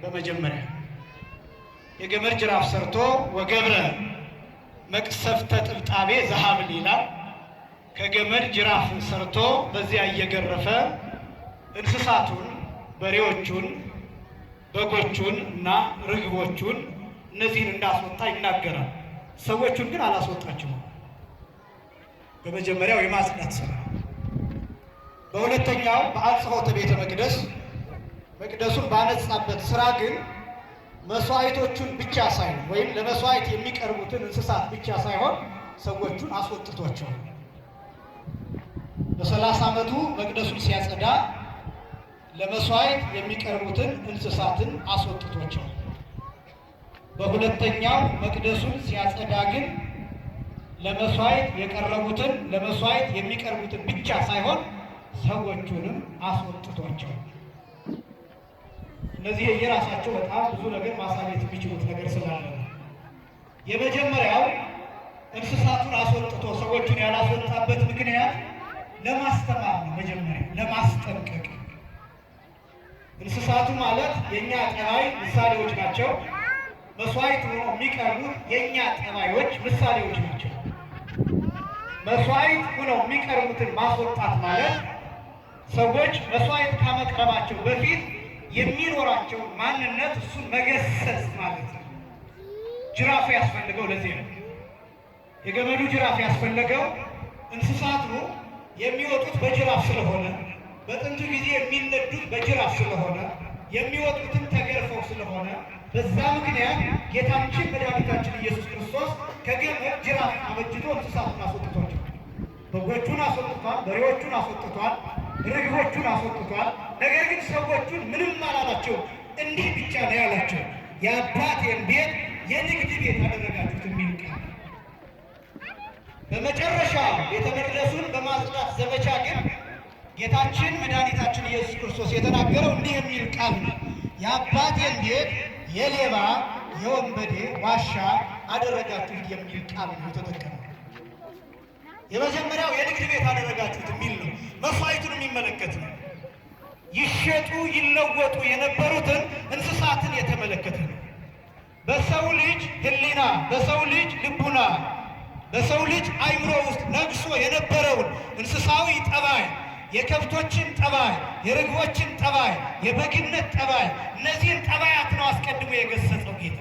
በመጀመሪያ የገመድ ጅራፍ ሰርቶ ወገብረ መቅሰፍተ ጥብጣቤ ዘሐብል ይላል። ከገመድ ጅራፍ ሰርቶ በዚያ እየገረፈ እንስሳቱን በሬዎቹን በጎቹን እና ርግቦቹን እነዚህን እንዳስወጣ ይናገራል። ሰዎቹን ግን አላስወጣቸውም። በመጀመሪያው የማጽዳት ስራ። በሁለተኛው በአጽሖተ ቤተ መቅደስ መቅደሱን ባነጻበት ስራ ግን መስዋዕቶቹን ብቻ ሳይሆን ወይም ለመስዋዕት የሚቀርቡትን እንስሳት ብቻ ሳይሆን ሰዎቹን አስወጥቷቸዋል። በ30 ዓመቱ መቅደሱን ሲያጸዳ ለመስዋዕት የሚቀርቡትን እንስሳትን አስወጥቷቸዋል። በሁለተኛው መቅደሱን ሲያጸዳ ግን ለመስዋዕት የቀረቡትን ለመስዋዕት የሚቀርቡትን ብቻ ሳይሆን ሰዎቹንም አስወጥቷቸዋል። እነዚህ የራሳቸው በጣም ብዙ ነገር ማሳየት የሚችሉት ነገር ስላለ ነው። የመጀመሪያው እንስሳቱን አስወጥቶ ሰዎቹን ያላስወጣበት ምክንያት ለማስተማር ነው። መጀመሪያ ለማስጠንቀቅ። እንስሳቱ ማለት የእኛ ጠባይ ምሳሌዎች ናቸው። መስዋዕት ሆነው የሚቀርቡት የእኛ ጠባዮች ምሳሌዎች ናቸው። መስዋዕት ሆነው የሚቀርቡትን ማስወጣት ማለት ሰዎች መስዋዕት ከመቅረባቸው በፊት የሚኖራቸው ማንነት እሱን መገሰጽ ማለት ነው። ጅራፍ ያስፈልገው ለዚህ ነው። የገመዱ ጅራፍ ያስፈልገው እንስሳቱ የሚወጡት በጅራፍ ስለሆነ፣ በጥንቱ ጊዜ የሚነዱት በጅራፍ ስለሆነ፣ የሚወጡትም ተገርፈው ስለሆነ በዛ ምክንያት ጌታችን መድኃኒታችን ኢየሱስ ክርስቶስ ከገመድ ጅራፍ አበጅቶ እንስሳቱን አስወጥቷል። በጎቹን አስወጥቷል፣ በሬዎቹን አስወጥቷል፣ ርግቦቹን አስወጥቷል። ነገር ግን ሰዎቹን ምንም አላላቸው። እንዲህ ብቻ ነው ያላቸው፣ የአባቴን ቤት የንግድ ቤት አደረጋችሁት የሚል ቃል። በመጨረሻ ቤተ መቅደሱን በማጽዳት ዘመቻ ግን ጌታችን መድኃኒታችን ኢየሱስ ክርስቶስ የተናገረው እንዲህ የሚል ቃል ነው። የአባቴን ቤት የሌባ የወንበዴ ዋሻ አደረጋችሁት የሚል ቃል ነው የተጠቀመው። የመጀመሪያው የንግድ ቤት አደረጋችሁት የሚል ነው። መስዋዕቱን የሚመለከት ነው። ይሸጡ ይለወጡ የነበሩትን እንስሳትን የተመለከተ ነው። በሰው ልጅ ሕሊና፣ በሰው ልጅ ልቡና፣ በሰው ልጅ አእምሮ ውስጥ ነግሶ የነበረውን እንስሳዊ ጠባይ፣ የከብቶችን ጠባይ፣ የርግቦችን ጠባይ፣ የበግነት ጠባይ፣ እነዚህን ጠባያት ነው አስቀድሞ የገሰጸው ጌታ።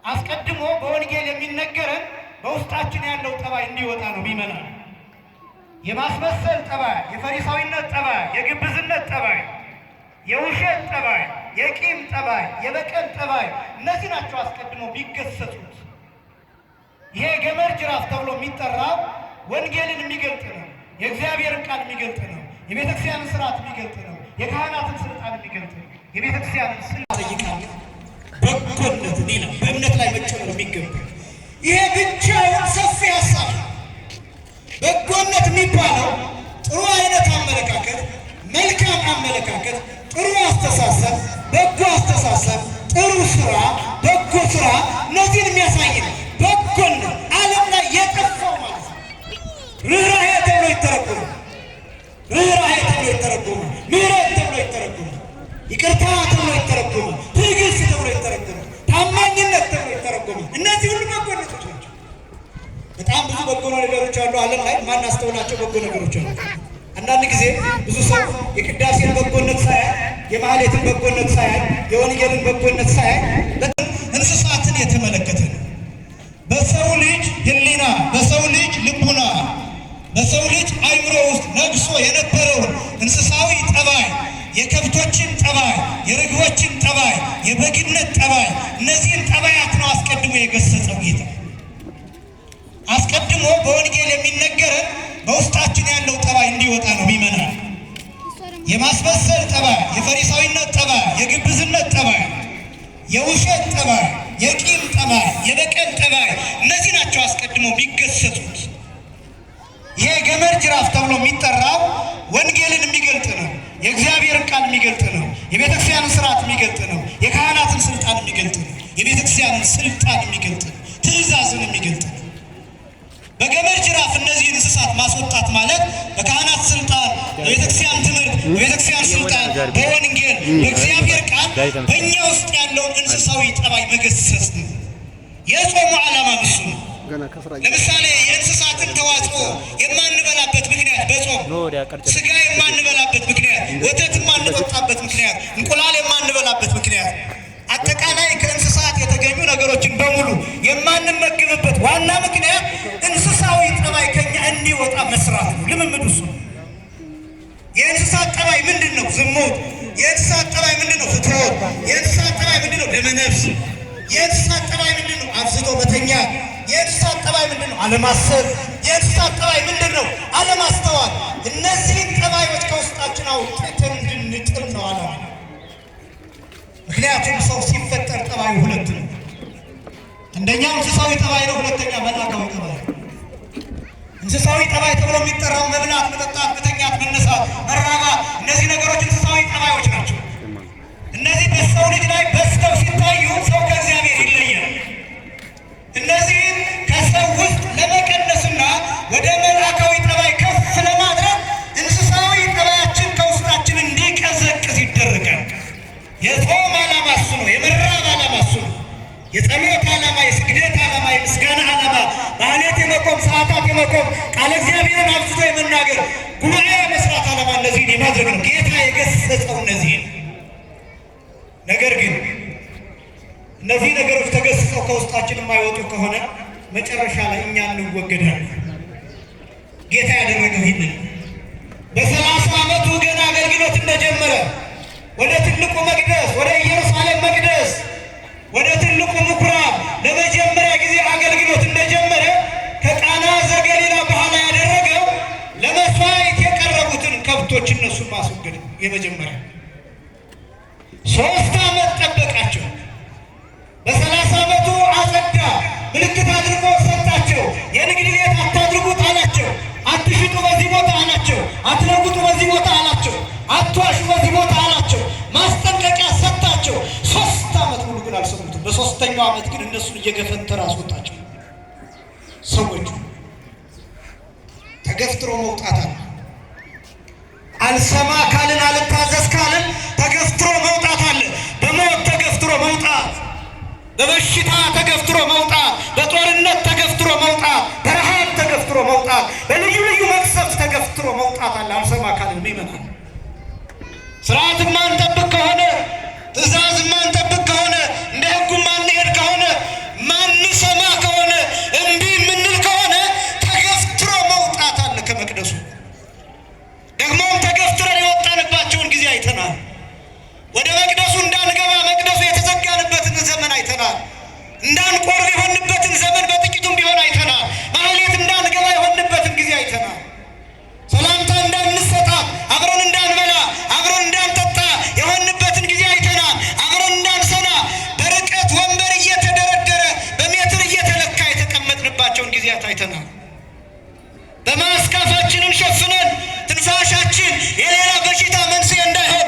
አስቀድሞ በወንጌል የሚነገረን በውስጣችን ያለው ጠባይ እንዲወጣ ነው የሚመና የማስመሰል ጠባይ፣ የፈሪሳዊነት ጠባይ፣ የግብዝነት ጠባይ፣ የውሸት ጠባይ፣ የቂም ጠባይ፣ የበቀል ጠባይ፣ እነዚህ ናቸው አስቀድሞ ቢገሰጹት። ይሄ ገመድ ጅራፍ ተብሎ የሚጠራው ወንጌልን የሚገልጥ ነው። የእግዚአብሔርን ቃል የሚገልጥ ነው። የቤተክርስቲያንን ስርዓት የሚገልጥ ነው። የካህናትን ስልጣን የሚገልጥ ነው። የቤተክርስቲያንን ስልጣን ይቃል በጎነትን ይላል። በእምነት ላይ መጨመር የሚገባ ይሄ ብቻውን ሰፊ ሀሳብ። በጎነት የሚባለው ጥሩ አይነት አመለካከት፣ መልካም አመለካከት፣ ጥሩ አስተሳሰብ፣ በጎ አስተሳሰብ፣ ጥሩ ስራ፣ በጎ ስራ፣ እነዚህን የሚያሳይ ነው። በጎነት ዓለም ላይ የጠፋው ማለት ነው። ርኅራኄ ተብሎ ይተረጎማል። ርኅራኄ ተብሎ ይተረጎማል። ምሕረት ተብሎ ይተረጎማል። ይቅርታ ተብሎ ይተረጎማል። ትዕግስት ተብሎ ይተረጎማል። ታማኝነት ተብሎ ይተረጎማል። እነዚህ ሁሉ በጎነቶች ናቸው። በጣም ብዙ በጎ ነገሮች አሉ ዓለም ላይ ማናስተውላቸው በጎ ነገሮች አሉ። አንዳንድ ጊዜ ብዙ ሰው የቅዳሴን በጎነት ሳያይ፣ የማህሌትን በጎነት ሳያይ፣ የወንጌልን በጎነት ሳያይ እንስሳትን የተመለከተ ነው። በሰው ልጅ ሕሊና፣ በሰው ልጅ ልቡና፣ በሰው ልጅ አእምሮ ውስጥ ነግሶ የነበረውን እንስሳዊ ጠባይ፣ የከብቶችን ጠባይ፣ የርግቦችን ጠባይ፣ የበግነት ጠባይ፣ እነዚህን ጠባያት ነው አስቀድሞ የገሰጸው ጌታ። አስቀድሞ በወንጌል የሚነገረን በውስጣችን ያለው ጠባይ እንዲወጣ ነው የሚመናል። የማስመሰል ጠባይ፣ የፈሪሳዊነት ጠባይ፣ የግብዝነት ጠባይ፣ የውሸት ጠባይ፣ የቂም ጠባይ፣ የበቀል ጠባይ፣ እነዚህ ናቸው አስቀድሞ የሚገሰጹት። ይሄ ገመድ ጅራፍ ተብሎ የሚጠራው ወንጌልን የሚገልጥ ነው። የእግዚአብሔርን ቃል የሚገልጥ ነው። የቤተክርስቲያንን ስርዓት የሚገልጥ ነው። የካህናትን ስልጣን የሚገልጥ ነው። የቤተክርስቲያንን ስልጣን የሚገልጥ ነው። ትእዛዝን የሚገልጥ ነው። በገመድ ጅራፍ እነዚህን እንስሳት ማስወጣት ማለት በካህናት ስልጣን፣ በቤተክርስቲያን ትምህርት፣ በቤተክርስቲያን ስልጣን፣ በወንጌል፣ በእግዚአብሔር ቃል በእኛ ውስጥ ያለውን እንስሳዊ ጠባይ መገሰጽ ነው። የጾሙ ዓላማ እሱ ነው። ለምሳሌ የእንስሳትን ተዋጽኦ የማንበላበት ምክንያት በጾም ስጋ የማንበላበት ምክንያት፣ ወተት የማንጠጣበት ምክንያት፣ እንቁላል የማንበላበት ምክንያት፣ አጠቃላይ ከእንስሳት የተገኙ ነገሮችን በሙሉ የማንመገብበት ዋና ምክንያት እንስሳዊ ጠባይ ከኛ እንዲወጣ መስራት ነው። ልምምዱ እሱ ነው። የእንስሳት ጠባይ ምንድን ነው? ዝሙት። የእንስሳት ጠባይ ምንድን ነው? ፍትወት። የእንስሳት ጠባይ ምንድን ነው? ደመነፍስ። የእንስሳት ጠባይ ምንድን ነው? አብዝቶ መተኛት። የእንስሳት ጠባይ ምንድን ነው? አለማሰብ። የእንስሳት ጠባይ ምንድን ነው? አለማስተዋል። እነዚህን ጠባዮች ከውስጣችን አውጥተን እንድንጥል ነው አለ። ምክንያቱም ሰው ሲፈጠር ጠባዩ ሁለት ነው። አንደኛው እንስሳዊ ጠባይ ነው፣ ሁለተኛ መላካዊ ጠባይ ነው። እንስሳዊ ጠባይ ተብሎ የሚጠራው መብላት፣ መጠጣት፣ መተኛት፣ መነሳት፣ መራባት፣ እነዚህ ነገሮች እንስሳዊ ጠባዮች ናቸው። እነዚህ በሰው ልጅ ላይ በዝተው ሲታዩ ሰው ከእግዚአብሔር ይለያል። እነዚህን ከሰው ውስጥ ለመቀነስና ወደ መላካዊ ጠባይ ከፍ ለማድረግ እንስሳዊ ጠባያችን ከውስጣችን እንዲቀዘቅዝ ይደረጋል። የጾም ዓላማ እሱ ነው። የመራብ ዓላማ እሱ ነው። የጸሎት ዓላማ፣ የስግደት ዓላማ፣ የምስጋና ዓላማ፣ ማህሌት የመቆም ሰዓታት የመቆም ቃለ እግዚአብሔርን አብዝቶ የመናገር ጉባኤ የመስራት ዓላማ እነዚህን የማድረግ ነው። ጌታ የገሰጸው እነዚህን። ነገር ግን እነዚህ ነገሮች ተገስጸው ከውስጣችን የማይወጡ ከሆነ መጨረሻ ላይ እኛ እንወገዳለን። ጌታ ያደረገው ይህንን በ30 ዓመቱ ገና አገልግሎት እንደጀመረ ወደ ትልቁ መቅደስ፣ ወደ ኢየሩሳሌም መቅደስ፣ ወደ ትልቁ ምኩራብ ለመጀመሪያ ጊዜ አገልግሎት እንደጀመረ ከቃና ዘገሊላ በኋላ ያደረገው ለመስዋዕት የቀረቡትን ከብቶች እነሱን ማስወገድ የመጀመሪያ 3 ዓመት ጠበቃቸው። በ30 ዓመቱ አጸዳ፣ ምልክት አድርጎ ሰጣቸው። የንግድ ቤት አታድርጉት አላቸው። አትሽጡ በዚህ ቦታ አላቸው። አትለውጡ በዚህ ቦታ አላቸው። አትዋሹ በዚህ ቦታ አላቸው። ማስጠንቀቂያ ሰጣቸው። 3 ዓመት ሙሉ ግን አልሰሙትም። በ3ኛው ዓመት ግን እነሱን እየገፈተረ አስወጣቸው። ሰዎቹ ተገፍትሮ መውጣት አለ። አልሰማ ካልን፣ አልታዘዝ ካልን ተገፍትሮ መውጣት አለ። በሞት ተገፍትሮ መውጣት፣ በበሽታ ተገፍትሮ መውጣት፣ በጦርነት ተገፍትሮ መውጣት፣ በረሃብ ተገፍትሮ መውጣት፣ በልዩ ልዩ መቅሰፍት ተገፍትሮ መውጣት አለ። አልሰማ ካልን ይመናል። ስርዓት ማንጠብቅ ከሆነ፣ ትእዛዝ ማንጠብቅ ከሆነ፣ እንደ ሕጉ ማንሄድ ከሆነ፣ ማንሰማ ከሆነ፣ እምቢ የምንል ከሆነ ተገፍትሮ መውጣት አለ ከመቅደሱ። ደግሞም ተገፍትረን የወጣንባቸውን ጊዜ አይተናል። ወደ መቅደሱ እንዳንገባ መቅደሱ የተዘጋንበትን ዘመን አይተናል። እንዳንቆርብ የሆንበትን ዘመን በጥቂቱም ቢሆን አይተናል። ማህሌት እንዳንገባ የሆንበትን ጊዜ አይተናል። ሰላምታ እንዳንሰጣት፣ አብረን እንዳንበላ፣ አብረን እንዳንጠጣ የሆንበትን ጊዜ አይተናል። አብረን እንዳንሰና በርቀት ወንበር እየተደረደረ በሜትር እየተለካ የተቀመጥንባቸውን ጊዜያት አይተናል። በማስካፋችንን ሸፍነን ትንፋሻችን የሌላ በሽታ መንስኤ እንዳይሆን